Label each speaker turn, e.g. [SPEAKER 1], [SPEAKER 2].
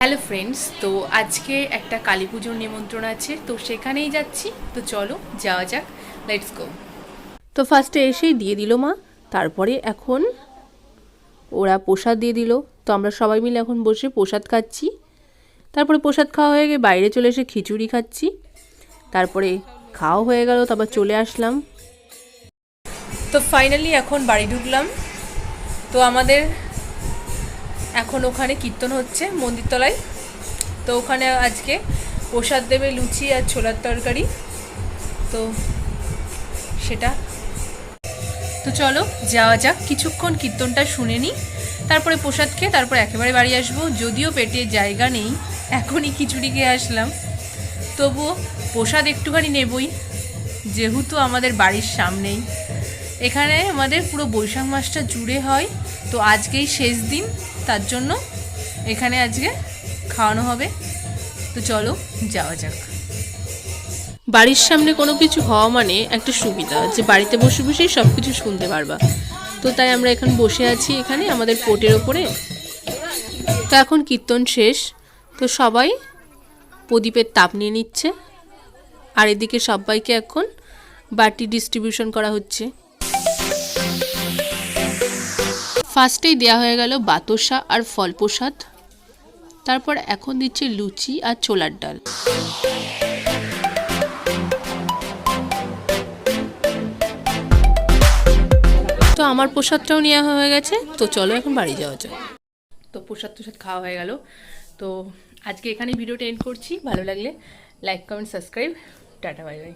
[SPEAKER 1] Hello friends, তো আজকে একটা কালী পুজোর নিমন্ত্রণ আছে, তো সেখানেই যাচ্ছি। তো চলো যাওয়া যাক, লেটস গো। তো ফার্স্টে এসেই দিয়ে দিল মা, তারপরে এখন ওরা প্রসাদ দিয়ে দিল। তো আমরা সবাই মিলে এখন বসে প্রসাদ খাচ্ছি। তারপরে প্রসাদ খাওয়া হয়ে গিয়ে বাইরে চলে এসে খিচুড়ি খাচ্ছি। তারপরে খাওয়া হয়ে গেল, তারপর চলে আসলাম। তো ফাইনালি এখন বাড়ি ঢুকলাম। তো আমাদের এখন ওখানে কীর্তন হচ্ছে মন্দিরতলায়। তো ওখানে আজকে প্রসাদ দেবে লুচি আর ছোলার তরকারি, তো সেটা। তো চলো যাওয়া যাক, কিছুক্ষণ কীর্তনটা শুনে নিই, তারপরে প্রসাদ খেয়ে তারপর একেবারে বাড়ি আসবো। যদিও পেটে জায়গা নেই, এখনই খিচুড়ি খেয়ে আসলাম, তবুও প্রসাদ একটুখানি নেবই, যেহেতু আমাদের বাড়ির সামনেই। এখানে আমাদের পুরো বৈশাখ মাসটা জুড়ে হয়, তো আজকেই শেষ দিন, তার জন্য এখানে আজকে খাওয়ানো হবে। তো চলো যাওয়া যাক। বাড়ির সামনে কোনো কিছু হওয়া মানে একটা সুবিধা, যে বাড়িতে বসে বসেই সব কিছু শুনতে পারবা। তো তাই আমরা এখন বসে আছি এখানে আমাদের পোটের ওপরে। তো এখন কীর্তন শেষ, তো সবাই প্রদীপের তাপ নিয়ে নিচ্ছে, আর এদিকে সবাইকে এখন বাটি ডিস্ট্রিবিউশন করা হচ্ছে। ফার্স্টেই দেওয়া হয়ে গেল বাতাসা আর ফল প্রসাদ, তারপর এখন দিচ্ছে লুচি আর ছোলার ডাল। তো আমার প্রসাদটাও নেওয়া হয়ে গেছে, তো চলো এখন বাড়ি যাওয়া যাক। তো প্রসাদ খাওয়া হয়ে গেল। তো আজকে এখানেই ভিডিওটা এন্ড করছি। ভালো লাগলে like, comment, subscribe. Tata, bye bye.